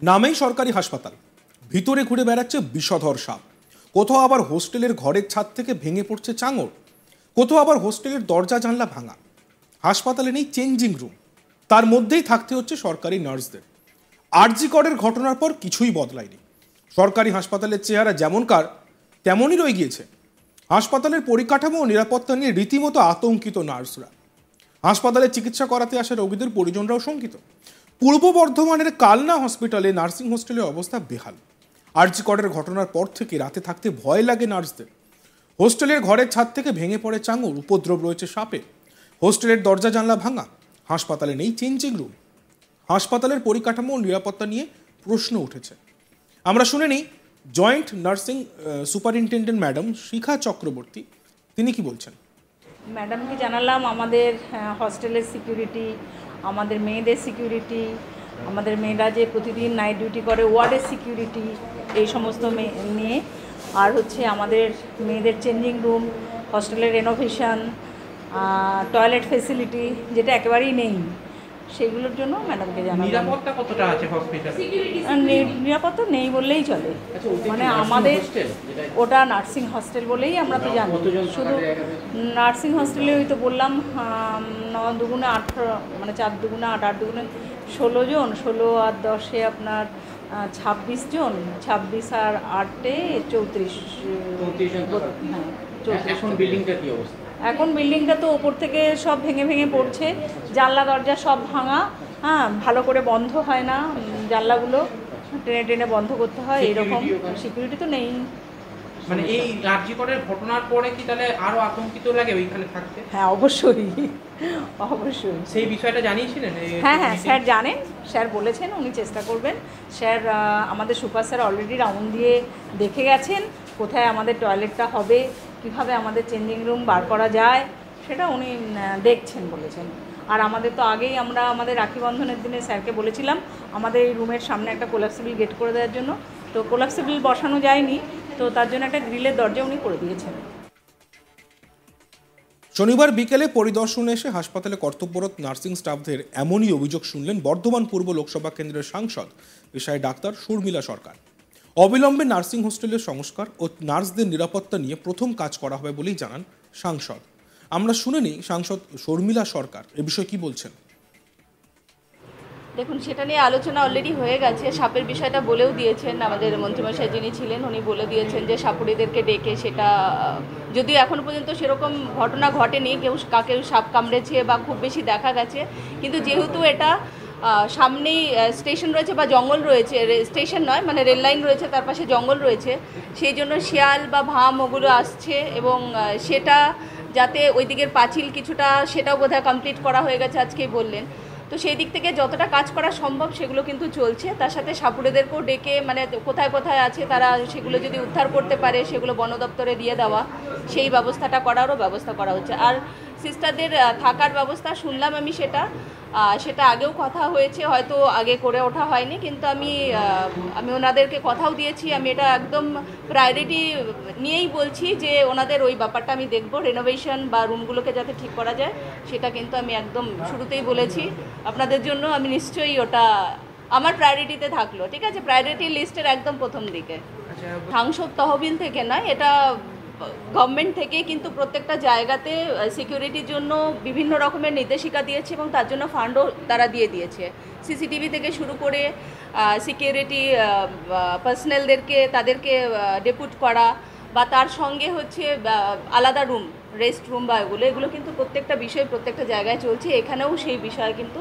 নামেই সরকারি হাসপাতাল, ভিতরে ঘুরে বেড়াচ্ছে বিষধর সাপ। কোথাও আবার হোস্টেলের ঘরের ছাদ থেকে ভেঙে পড়ছে চাঙড়, কোথাও আবার হোস্টেলের দরজা জানলা ভাঙা। হাসপাতালে নেই চেঞ্জিং রুম, তার মধ্যেই থাকতে হচ্ছে সরকারি নার্সদের। আরজি করের ঘটনার পর কিছুই বদলায়নি। সরকারি হাসপাতালের চেহারা যেমনকার তেমনই রয়ে গিয়েছে। হাসপাতালের পরিকাঠামো ও নিরাপত্তা নিয়ে রীতিমতো আতঙ্কিত নার্সরা। হাসপাতালে চিকিৎসা করাতে আসা রোগীদের পরিজনরাও শঙ্কিত। পূর্ব বর্ধমানের কালনা হসপিটালে নার্সিং হোস্টেলের অবস্থা বেহাল। আরজি করের ঘটনার পর থেকে রাতে থাকতে ভয় লাগে নার্সদের। হোস্টেলের ঘরের ছাদ থেকে ভেঙে পড়ে চাঙড়, উপদ্রব রয়েছে সাপে। হোস্টেলের দরজা জানলা ভাঙা, হাসপাতালে নেই চেঞ্জিং রুম। হাসপাতালের পরিকাঠামো ও নিরাপত্তা নিয়ে প্রশ্ন উঠেছে। আমরা শুনে নিই জয়েন্ট নার্সিং সুপারিনটেন্ডেন্ট ম্যাডাম শিখা চক্রবর্তী, তিনি কি বলছেন। ম্যাডামকে জানালাম আমাদের হস্টেলের সিকিউরিটি, আমাদের মেয়েদের সিকিউরিটি, আমাদের মেয়েরা যে প্রতিদিন নাইট ডিউটি করে ওয়ার্ডের সিকিউরিটি, এই সমস্ত নিয়ে, আর হচ্ছে আমাদের মেয়েদের চেঞ্জিং রুম, হস্টেলের রেনোভেশন, টয়লেট ফেসিলিটি যেটা একেবারেই নেই, সেগুলোর জন্য ম্যাডামকে জানালাম। নিরাপত্তা কতটা আছে হসপিটালে? নিরাপত্তা নেই বললেই চলে, মানে আমাদের ওটা নার্সিং হস্টেল বলেই আমরা তো জানি। শুধু নার্সিং হস্টেলে ওই তো বললাম 9 দুগুণে 18, মানে 4 দুগুণে 8, 8 দুগুণে 16 জন, 16 আর 10-এ আপনার 26 জন, 26 আর 8-এ 34। হ্যাঁ, 34। এখন বিল্ডিংটা কি অবস্থা? এখন বিল্ডিংটা তো ওপর থেকে সব ভেঙে ভেঙে পড়ছে, জানলা দরজা সব ভাঙা, হ্যাঁ, ভালো করে বন্ধ হয় না, জানলাগুলো টেনে টেনে বন্ধ করতে হয়, এরকম। সিকিউরিটি তো নেই। মানে এই আরজি করের ঘটনার পরে কি তাহলে আরো আতঙ্কিত লাগে ওইখানে থাকতে? হ্যাঁ, অবশ্যই অবশ্যই। সেই বিষয়টা জানিয়েছিলেন? হ্যাঁ হ্যাঁ, স্যার জানেন, স্যার বলেছেন উনি চেষ্টা করবেন। স্যার আমাদের সুপার স্যার অলরেডি রাউন্ড দিয়ে দেখে গেছেন কোথায় আমাদের টয়লেটটা হবে, কিভাবে আমাদের চেঞ্জিং রুম বার করা যায়, সেটা উনি দেখছেন বলেছেন। আর আমাদের তো আগেই আমরা আমাদের রাখি বন্ধনের দিনে স্যারকে বলেছিলাম আমাদের এই রুমের সামনে একটা কোলাপসিবল গেট করে দেওয়ার জন্য, তো কোলাপসিবল বসানো যায়নি, তো তার জন্য একটা গ্রিলের দরজা উনি করে দিয়েছেন। শনিবার বিকেলে পরিদর্শনে এসে হাসপাতালে কর্তব্যরত নার্সিং স্টাফদের এমনই অভিযোগ শুনলেন বর্ধমান পূর্ব লোকসভা কেন্দ্রের সাংসদ পেশায় ডাক্তার শর্মিলা সরকার। অবিলম্বে নার্সিং হোস্টেলের সংস্কার ও নার্সদের নিরাপত্তা নিয়ে প্রথম কাজ করা হবে বলেই জানান সাংসদ। আমরা শুনে নিই সাংসদ শর্মিলা সরকার এ বিষয়ে কি বলছেন। দেখুন, সেটা নিয়ে আলোচনা অলরেডি হয়ে গেছে। সাপের বিষয়টা বলেও দিয়েছেন আমাদের মন্ত্রীমশাই যিনি ছিলেন, উনি বলে দিয়েছেন যে সাপুড়েদেরকে ডেকে, সেটা যদিও এখনও পর্যন্ত সেরকম ঘটনা ঘটেনি, কাকেও সাপ কামড়েছে বা খুব বেশি দেখা গেছে, কিন্তু যেহেতু এটা সামনেই স্টেশন রয়েছে বা জঙ্গল রয়েছে, স্টেশন নয় মানে রেল লাইন রয়েছে, তার পাশে জঙ্গল রয়েছে, সেই জন্য শিয়াল বা ভাম ওগুলো আসছে, এবং সেটা যাতে ওই দিকের পাঁচিল কিছুটা, সেটাও বোধহয় কমপ্লিট করা হয়ে গেছে আজকেই বললেন। তো সেই দিক থেকে যতটা কাজ করা সম্ভব সেগুলো কিন্তু চলছে। তার সাথে সাপুড়েদেরকেও ডেকে, মানে কোথায় কোথায় আছে তারা সেগুলো যদি উদ্ধার করতে পারে সেগুলো বন দপ্তরে দিয়ে দেওয়া, সেই ব্যবস্থাটা করারও ব্যবস্থা করা হচ্ছে। আর সিস্টারদের থাকার ব্যবস্থা শুনলাম আমি, সেটা আগেও কথা হয়েছে, হয়তো আগে করে ওঠা হয়নি, কিন্তু আমি ওনাদেরকে কথাও দিয়েছি, আমি এটা একদম প্রায়োরিটি নিয়েই বলছি যে ওনাদের ওই ব্যাপারটা আমি দেখব, রেনোভেশন বা রুমগুলোকে যাতে ঠিক করা যায়, সেটা কিন্তু আমি একদম শুরুতেই বলেছি আপনাদের জন্য। আমি নিশ্চয়ই ওটা আমার প্রায়োরিটিতে থাকলো, ঠিক আছে, প্রায়োরিটি লিস্টের একদম প্রথম দিকে। সাংসদ তহবিল থেকে নয়, এটা গভর্নমেন্ট থেকে কিন্তু প্রত্যেকটা জায়গাতে সিকিউরিটির জন্য বিভিন্ন রকমের নির্দেশিকা দিয়েছে, এবং তার জন্য ফান্ডও তারা দিয়ে দিয়েছে। সিসিটিভি থেকে শুরু করে সিকিউরিটি পার্সোনেলদেরকে, তাদেরকে ডেপুট করা, বা তার সঙ্গে হচ্ছে আলাদা রুম, রেস্ট রুম বা এগুলো কিন্তু প্রত্যেকটা বিষয় প্রত্যেকটা জায়গায় চলছে। এখানেও সেই বিষয় কিন্তু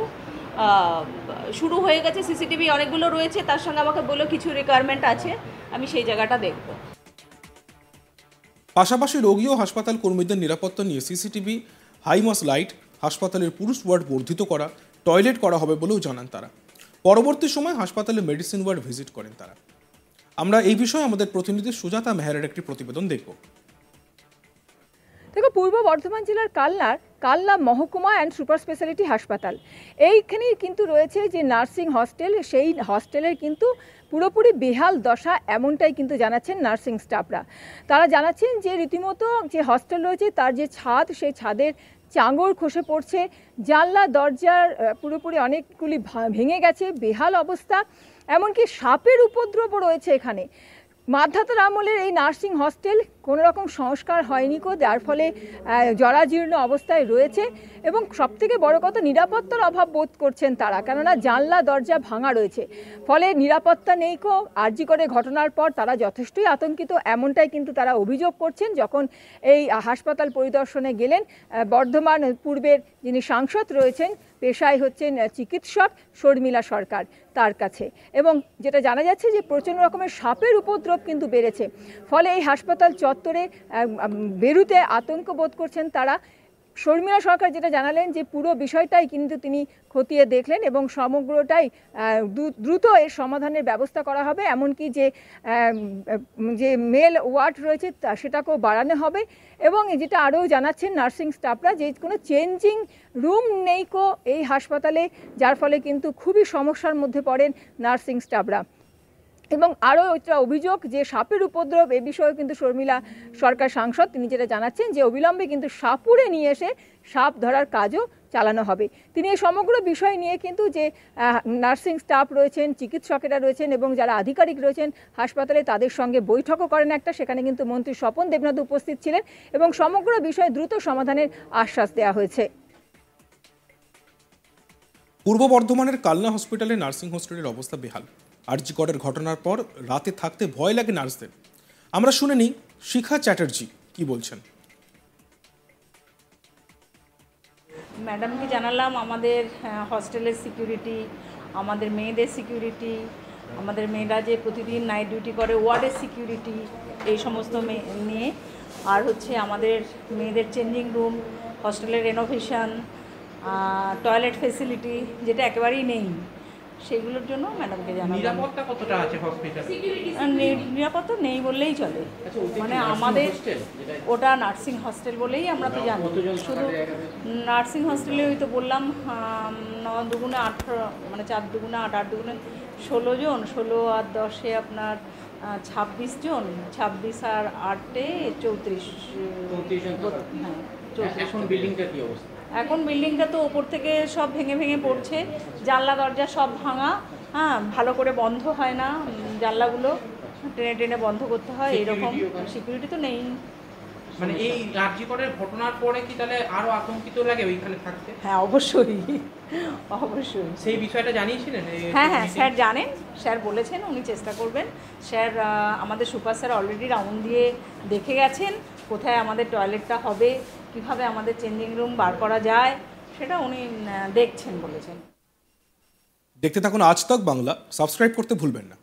শুরু হয়ে গেছে। সিসিটিভি অনেকগুলো রয়েছে, তার সঙ্গে আমাকে বললো কিছু রিকোয়ারমেন্ট আছে, আমি সেই জায়গাটা দেখব। পাশাপাশি রোগী ও হাসপাতাল কর্মীদের নিরাপত্তা নিয়ে সিসিটিভি, হাইমাস লাইট, হাসপাতালের পুরুষ ওয়ার্ড বর্ধিত করা, টয়লেট করা হবে বলেও জানান তারা। পরবর্তী সময় হাসপাতালে মেডিসিন ওয়ার্ড ভিজিট করেন তারা। আমরা এই বিষয়ে আমাদের প্রতিনিধি সুজাতা মেহরের একটি প্রতিবেদন দেখব। দেখো, পূর্ব বর্ধমান জেলার কালনা মহকুমা অ্যান্ড সুপার স্পেশালিটি হাসপাতাল, এইখানেই কিন্তু রয়েছে যে নার্সিং হস্টেল, সেই হস্টেলের কিন্তু পুরোপুরি বেহাল দশা, এমনটাই কিন্তু জানাচ্ছেন নার্সিং স্টাফরা। তারা জানাচ্ছেন যে রীতিমতো যে হস্টেল রয়েছে তার যে ছাদ, সেই ছাদের চাঙড় খসে পড়ছে, জানলা দরজার পুরোপুরি অনেকগুলি ভেঙে গেছে, বেহাল অবস্থা। এমনকি সাপের উপদ্রবও রয়েছে এখানে। মাধ্যাতার আমলের এই নার্সিং হস্টেল কোনো রকম সংস্কার হয়নি কো, যার ফলে জরাজীর্ণ অবস্থায় রয়েছে এবং সবথেকে বড় কথা নিরাপত্তার অভাব বোধ করছেন তারা, কেননা জানলা দরজা ভাঙা রয়েছে, ফলে নিরাপত্তা নেই কো। আরজি করে ঘটনার পর তারা যথেষ্টই আতঙ্কিত, এমনটাই কিন্তু তারা অভিযোগ করছেন যখন এই হাসপাতাল পরিদর্শনে গেলেন। বর্ধমান পূর্বের যিনি সাংসদ রয়েছেন, পেশায় হচ্ছেন চিকিৎসক শর্মিলা সরকার, তার কাছে। এবং যেটা জানা যাচ্ছে যে প্রচণ্ড রকমের সাপের উপদ্রব কিন্তু বেড়েছে, ফলে এই হাসপাতাল চত্বরে বেরুতে আতঙ্ক বোধ করছেন তারা। শর্মিলা সরকার যেটা জানালেন যে পুরো বিষয়টাই কিন্তু তিনি খতিয়ে দেখলেন এবং সমগ্রটাই দ্রুত এর সমাধানের ব্যবস্থা করা হবে, এমনকি যে মেল ওয়ার্ড রয়েছে সেটাকেও বাড়ানো হবে। এবং যেটা আরও জানাচ্ছেন নার্সিং স্টাফরা যে কোনো চেঞ্জিং রুম নেই কো এই হাসপাতালে, যার ফলে কিন্তু খুবই সমস্যার মধ্যে পড়েন নার্সিং স্টাফরা। এবং আরও একটা অভিযোগ যে সাপের উপদ্রব, এ বিষয়েও কিন্তু শর্মিলা সরকার সাংসদ তিনি যেটা জানাচ্ছেন যে অবিলম্বে কিন্তু সাপুড়ে নিয়ে এসে সাপ ধরার কাজও চালানো হবে। তিনি এই সমগ্র বিষয় নিয়ে কিন্তু যে নার্সিং স্টাফ রয়েছেন, চিকিৎসকেরা রয়েছেন এবং যারা আধিকারিক রয়েছেন হাসপাতালে, তাদের সঙ্গে বৈঠকও করেন একটা। সেখানে কিন্তু মন্ত্রী স্বপন দেবনাথ উপস্থিত ছিলেন এবং সমগ্র বিষয়ে দ্রুত সমাধানের আশ্বাস দেওয়া হয়েছে। পূর্ব বর্ধমানের কালনা হসপিটালে নার্সিং হোস্টেলের অবস্থা বেহাল। আরজি করের ঘটনার পর রাতে থাকতে ভয় লাগে নার্সদের। আমরা শুনে নিই শিখা চ্যাটার্জি কি বলছেন। ম্যাডামকে জানালাম আমাদের হস্টেলের সিকিউরিটি, আমাদের মেয়েদের সিকিউরিটি, আমাদের মেয়েরা যে প্রতিদিন নাইট ডিউটি করে ওয়ার্ডের সিকিউরিটি, এই সমস্ত নিয়ে, আর হচ্ছে আমাদের মেয়েদের চেঞ্জিং রুম, হস্টেলের রেনোভেশন, টয়লেট ফেসিলিটি যেটা একেবারেই নেই, সেগুলোর জন্য ম্যাডামকে জানালাম। নিরাপত্তা কতটা আছে হসপিটালে? নিরাপত্তা নেই বললেই চলে, মানে আমাদের ওটা নার্সিং হস্টেল বলেই আমরা তো জানি। শুধু নার্সিং হস্টেলে ওই তো বললাম 9 দুগুণে 18, মানে 4 দুগুণে 8, 8 দুগুণে 16 জন, 16 আর 10-এ আপনার 26 জন, 26 আর 8-এ 34। হ্যাঁ, 34। এখন বিল্ডিংটা কি অবস্থা? এখন বিল্ডিংটা তো ওপর থেকে সব ভেঙে ভেঙে পড়ছে, জানলা দরজা সব ভাঙা, হ্যাঁ, ভালো করে বন্ধ হয় না, জানলাগুলো টেনে টেনে বন্ধ করতে হয়, এরকম। সিকিউরিটি তো নেই। মানে এই আরজি করের ঘটনার পরে কি তাহলে আরো আতঙ্কিত লাগে ওইখানে থাকতে? হ্যাঁ, অবশ্যই অবশ্যই। সেই বিষয়টা জানিয়েছিলেন? হ্যাঁ হ্যাঁ, স্যার জানেন, স্যার বলেছেন উনি চেষ্টা করবেন। স্যার আমাদের সুপার স্যার অলরেডি রাউন্ড দিয়ে দেখে গেছেন কোথায় আমাদের টয়লেটটা হবে, কিভাবে আমাদের চেঞ্জিং রুম বার করা যায়, সেটা উনি দেখছেন বলেছেন। দেখতে থাকুন আজ তক বাংলা, সাবস্ক্রাইব করতে ভুলবেন না।